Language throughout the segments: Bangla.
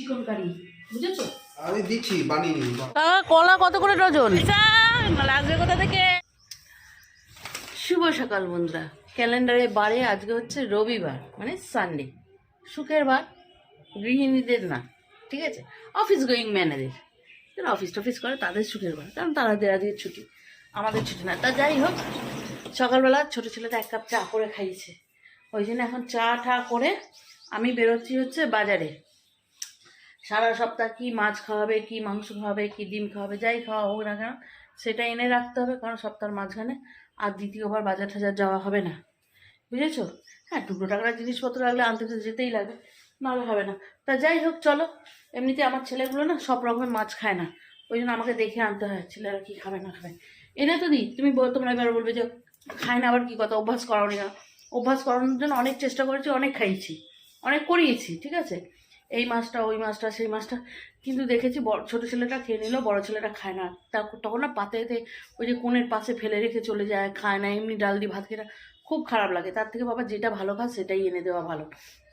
চিকন কারি বুঝেছো? আমি দিচ্ছি বানিয়ে নিই। কলা কত করে ডজন? লাগবে কোথা থেকে? শুভ সকাল বন্ধুরা। ক্যালেন্ডারে বারে আজকে হচ্ছে রবিবার, মানে সানডে, সুখের বার, গৃহিণীদের না, ঠিক আছে, অফিস গোয়িং ম্যানেদের, যারা অফিস টফিস করে তাদের সুখের বার, কারণ তাদের আজকে ছুটি, আমাদের ছুটি না। তা যাই হোক, সকালবেলা ছোটো ছেলেটা 1 কাপ চা করে খাইয়েছে, ওই জন্য এখন চা টা করে আমি বেরোচ্ছি হচ্ছে বাজারে। সারা সপ্তাহ কি মাছ খাওয়াবে, কি মাংস খাওয়াবে, কি ডিম খাওয়াবে, যাই খাওয়া হোক না কেন সেটা এনে রাখতে হবে, কারণ সপ্তাহের মাঝখানে আর দ্বিতীয়বার বাজার টাজার যাওয়া হবে না, বুঝেছো? হ্যাঁ, টুকরো টাকরা জিনিসপত্র লাগলে আনতে তো যেতেই লাগে, নাহলে হবে না। তা যাই হোক চলো, এমনিতে আমার ছেলেগুলো না সব রকমের মাছ খায় না, ওই জন্য আমাকে দেখে আনতে হয় ছেলেরা কি খাবে না খাবে। এনে তো দিই, তোমরা এবার বলবে যে খায় না আবার কি কথা, অভ্যাস করাওনি না। অভ্যাস করানোর জন্য অনেক চেষ্টা করেছি, অনেক খাইয়েছি, অনেক করিয়েছি, ঠিক আছে, এই মাছটা ওই মাছটা সেই মাছটা, কিন্তু দেখেছি ছোটো ছেলেটা খেয়ে নিল, বড়ো ছেলেটা খায় না। তখন না পাতেতে ওই যে কোণের পাশে ফেলে রেখে চলে যায়, খায় না, এমনি ডাল দিয়ে ভাত খেয়ে খুব খারাপ লাগে। তার থেকে বাবা যেটা ভালো খাস সেটাই এনে দেওয়া ভালো।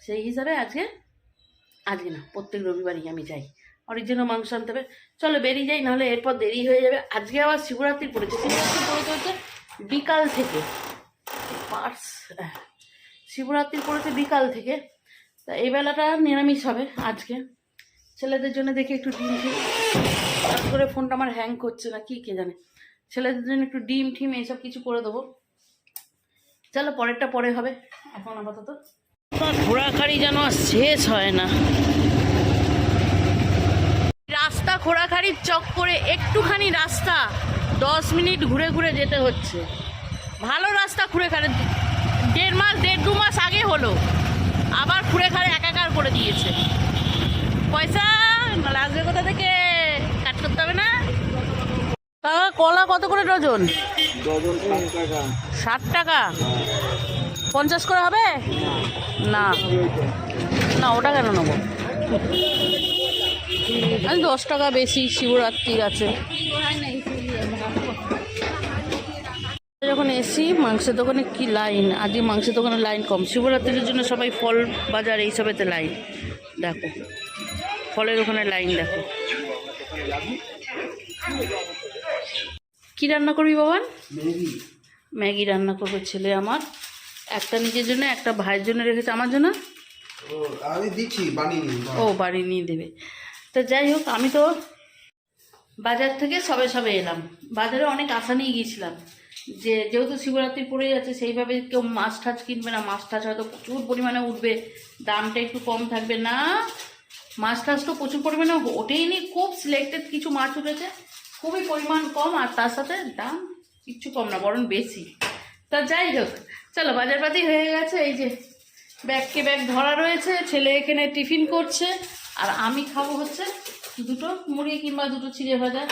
সেই হিসাবে আজকে না, প্রত্যেক রবিবারই আমি যাই, অরিজিনাল মাংস আনতে হবে। চলো বেরিয়ে যাই, নাহলে এরপর দেরি হয়ে যাবে। আজকে আবার শিবরাত্রি পড়েছে, শিবরাত্রি পড়েছে হচ্ছে বিকাল থেকে, শিবরাত্রি পড়েছে বিকাল থেকে। তা এই বেলাটা নিরামিষ হবে আজকে। ছেলেদের জন্য দেখি একটু ডিম ঠিম, তার করে ফোনটা আমার হ্যাং করছে না কি কে জানে, ছেলেদের জন্য একটু ডিম ঠিম এইসব কিছু করে দেবো। চলো পরেরটা পরে হবে, এখন আপাতত ঘোরাঘাড়ি যেন শেষ হয় না। রাস্তা ঘোরাঘাড়ির চক্করে একটুখানি রাস্তা 10 মিনিট ঘুরে ঘুরে যেতে হচ্ছে। ভালো রাস্তা ঘুরে ঘাড়ে 1.5 মাস আগে হলো, আবার ঘুরে ঘাড়ে একাকার করে দিয়েছে। পয়সা লাগবে কোথা থেকে, কাট করতে হবে না? কলা কত করে ডজন? ডজন 60 টাকা। 60 টাকা? 50 করে হবে না? না ওটা কেন নেবো আমি, 10 টাকা বেশি, শিবরাত্রির আছে। যখন এসি মাংসের দোকানে কি লাইন, আজকে মাংসের দোকানে লাইন কম, শিবরাত্রির জন্য সবাই ফল বাজার এইসবেতে লাইন, দেখো ফলের ওখানে লাইন দেখো। কি রান্না করবি বাবান? ম্যাগি রান্না করবে ছেলে আমার, একটা নিজের জন্য, একটা ভাইয়ের জন্য রেখেছে, আমার জন্য আমি দিচ্ছি বানিয়ে নিই। ও বাড়ি নিয়ে দেবে। তো যাই হোক, আমি তো বাজার থেকে সবে এলাম। বাজারে অনেক আশা নিয়ে গিয়েছিলাম যে যেহেতু শিবরাত্রি পড়ে যাচ্ছে, সেইভাবে কেউ মাছ টাছ কিনবে না, মাছ টাছ হয়তো প্রচুর পরিমাণে উঠবে, দামটা একটু কম থাকবে না। মাছ টাছ তো প্রচুর পরিমাণে ওঠেই নি, খুব সিলেক্টেড কিছু মাছ উঠেছে, খুবই পরিমাণ কম, আর তার সাথে দাম কিচ্ছু কম না, বরং বেশি। তা যাই হোক চলো, বাজারপাতি হয়ে গেছে, এই যে ব্যাগকে ব্যাগ ধরা রয়েছে, ছেলে এখানে টিফিন করছে, আর আমি খাবো হচ্ছে 2টো মুড়ি কিংবা 2টো চিড়ে ভাজা।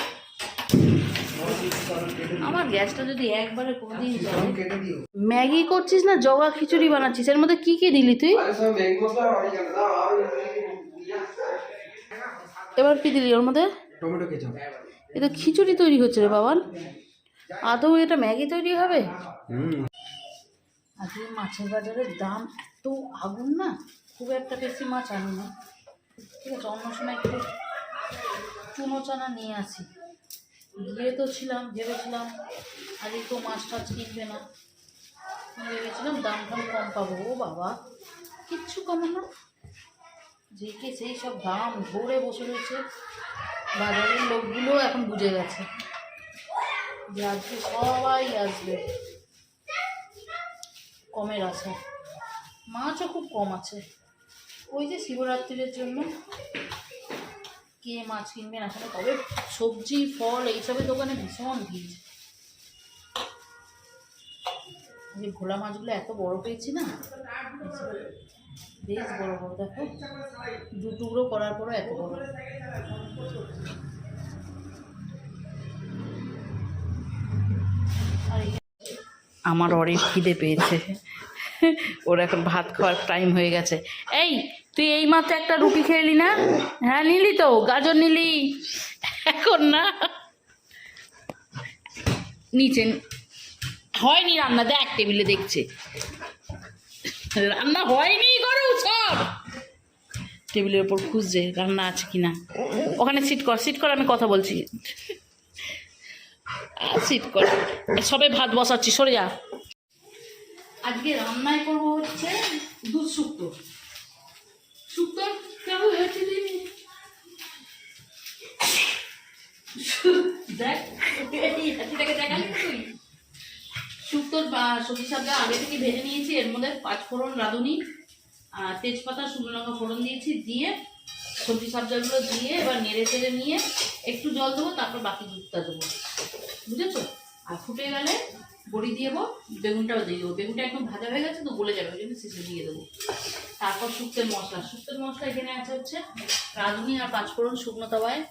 আমার গ্যাসটা যদি একবারে কোনদিন যায়। ম্যাগি করছিস না জগা খিচুড়ি বানাচ্ছিস, এর মধ্যে কি কি দিলি তুই? এবার কি দিলি ওর মধ্যে? Tomato ketchup. এটা খিচুড়ি তৈরি হচ্ছে রে বাবান, আদৌ এটা ম্যাগি তৈরি হবে? আজকে মাছের বাজারের দাম এত আগুন না, খুব একটা বেশি মাছ আনি না, ঠিক আছে, অন্য সময় একটু চুনো চানা নিয়ে আসি। গিয়ে তো ভেবেছিলাম আজকে তো মাছ টাছ কিনবে না, ভেবেছিলাম দাম কম পাবো। ও বাবা, কিচ্ছু কমে না, যেকে সেই সব দাম ধরে বসে রয়েছে। বাজারের লোকগুলো এখন বুঝে গেছে যে আজকে সবাই আসবে কমের আছে, মাছও খুব কম আছে। ওই যে শিবরাত্রির জন্য কে মাছ কিনবে না সেটা, তবে সবজি ফল এইসবের দোকানে ভীষণ ভিড়। যে ভোলা মাছগুলো এত বড় পেয়েছি না, বেশ বড় বড়, দেখো 2 টুকরো করার পরও এত বড়। আমার অনেক খিদে পেয়েছে, ওর এখন ভাত খাওয়ার টাইম হয়ে গেছে। এই তুই এই মাত্র একটা রুটি খেয়ে এলি না? হ্যাঁ নিলি তো, গাজর নিলি এখন না, নিচে হয়নি রান্না, দেখ টেবিলে দেখছে রান্না হয়নি, করো সব টেবিলের ওপর খুঁজছে রান্না আছে কিনা। ওখানে সিট কর, আমি কথা বলছি। সিট কর, সবে ভাত বসাচ্ছি, সরে যা। আজকে রান্নায় করবো হচ্ছে দুধ শুক্তো। শুক্তো কেমন হয়েছে দিদি? দেখ, হাতিটাকে দেখালি তুই। শুক্তোর সবজি সাবজা আগে থেকে ভেজে নিয়েছি। এর মধ্যে 5 ফোড়ন, রাঁধুনি, তেজপাতা, শুকনো লঙ্কা ফোড়ন দিয়েছি। দিয়ে সবজি সাবজাগুলো দিয়ে এবার নেড়ে চেড়ে নিয়ে একটু জল দেবো, তারপর বাকি দুধটা দেবো, বুঝেছো? আর ফুটে গেলে বড়ি দিয়ে দেবো, বেগুনটাও দিয়ে দেবো। বেগুনটা একদম ভাজা হয়ে গেছে তো গলে যাবে, ওই জন্য শেষে দিয়ে দেবো। তারপর শুক্তোর মশলা এখানে আছে হচ্ছে রাঁধুনি আর 5 ফোড়ন শুকনো তাওয়ায়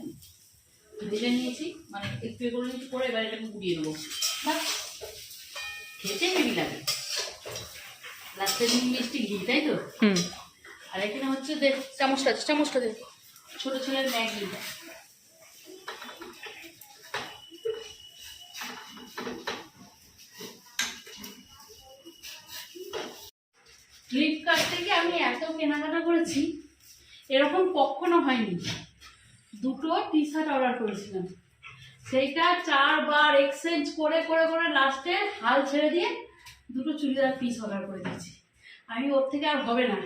ভেজে নিয়েছি, মানে একটু করে নিয়েছি, করে এবার এটাকে গুঁড়িয়ে দেবো। বাস, খেতে হেভি লাগে। লাস্টে মিষ্টি ঘি, তাই তো? আর এখানে হচ্ছে দেখ চামচটা দেখ, ছোট ছেলের ম্যাগি। ফ্লিপকার্ট থেকে আমি এত কেনাকাটা করেছি, এরকম কখনো হয়নি। 2টো টি শার্ট অর্ডার করেছিলাম, সেইটা 4 বার এক্সচেঞ্জ করে করে করে লাস্টে হাল ছেড়ে দিয়ে 2টো চুড়িদার পিস অর্ডার করে দিয়েছি। আমি ওর থেকে আর হবে না।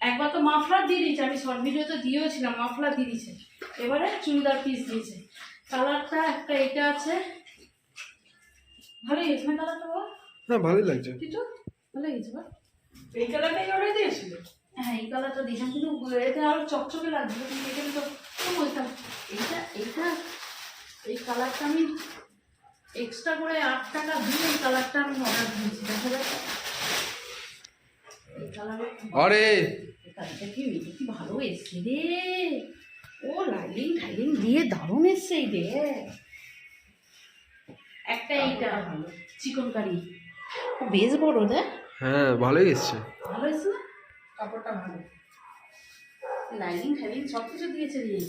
একবার তো মাফলার দিয়ে দিয়েছে, আমি শর্ট ভিডিওতে দিয়েওছিলাম, মাফলার দিয়ে দিয়েছে। এবারে চুড়িদার পিস দিয়েছে। কালারটা একটা এটা আছে, ভালোই গেছে না কালারটা? হ্যাঁ, ভালোই লাগছে। কিন্তু ভালো গেছে বা? এই কালারটাই অর্ডার দিয়েছিল। হ্যাঁ, এই কালারটা দিয়েছিলাম, কিন্তু এতে আরো চকচকে লাগবে। কিন্তু এখানে তো এইটা এই কালারটা আমি এক্সট্রা করে 8 টাকা দিয়ে এই কালারটা আমি অর্ডার দিয়েছি। দেখা যাচ্ছে এই কালারের আরে কালারটা কি ভালো এসছে রে। ও লাইলিং দিয়ে দারুণ এসছে এই রে। একটা এইটা ভালো চিকন কারি, ও বেশ বড় রে। হ্যাঁ, ভালোই এসছে। ভালো এসছে না? কাপড়টা ভালো। লাইলিং সব কিছু দিয়েছে রে।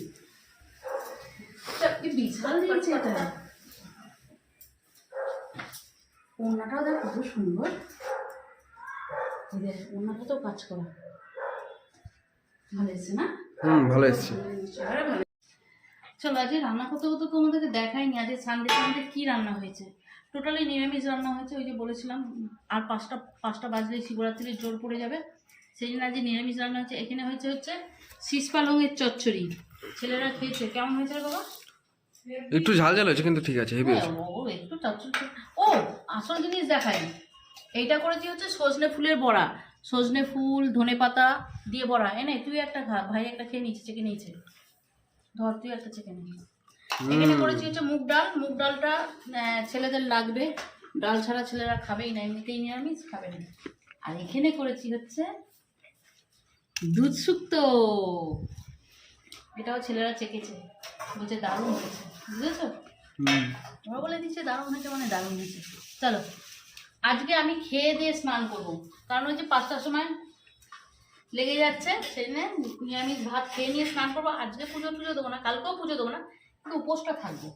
বিশাল দিয়েছে এটা। ওড়নাটাও দেখ কত সুন্দর। ওড়নাটা তো কাজ করা ভালো এসছে না? ভালো এসছে। চলো, আজকে রান্না করতে করতে তোমাদেরকে দেখাইনি আজকে সানডে কি রান্না হয়েছে। টোটালি নিরামিষ রান্না হয়েছে। ওই যে বলেছিলাম আর 5টা বাজলে শিবরাত্রির জোর পড়ে যাবে, সেই জন্য আজকে নিরামিষ রান্না হচ্ছে। এখানে হচ্ছে শীষ পালংয়ের চচ্চড়ি। ছেলেরা খেয়েছে, কেমন হয়েছে রে বাবা? একটু ঝাল হয়েছে, কিন্তু ঠিক আছে, হেভি আছে। ও একটু চচ্চড়ি। ও আসল জিনিস দেখাই, এইটা করেছি হচ্ছে সজনে ফুলের বড়া। সজনে ফুল, ধনেপাতা দিয়ে বড়া। এনে তুই একটা খা, ভাই একটা খেয়ে নিয়েছে, চেকে নিয়েছে। ধর তুই একটা চেকে নিয়ে। এখানে করেছি হচ্ছে মুগ ডালটা ছেলেদের লাগবে, ডাল ছাড়া ছেলেরা খাবেই না, এমনিতেই নিরামিষ খাবে না। আর এখানে করেছি হচ্ছে দুধ শুক্তো, এটাও ছেলেরা চেকেছে, বলছে দারুণ হয়েছে, বুঝেছো? ওরা বলে দিচ্ছে দারুণ হয়েছে, মানে দারুণ হয়েছে। চলো, আজকে আমি খেয়ে দিয়ে স্নান করবো, কারণ হচ্ছে 5টার সময় লেগে যাচ্ছে, সেই জন্য নিরামিষ ভাত খেয়ে নিয়ে স্নান করবো। আজকে পুজো দেবো না, কালকেও পুজো দেবো না, কিন্তু উপোসটা থাকবো,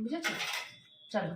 বুঝেছো? চলো।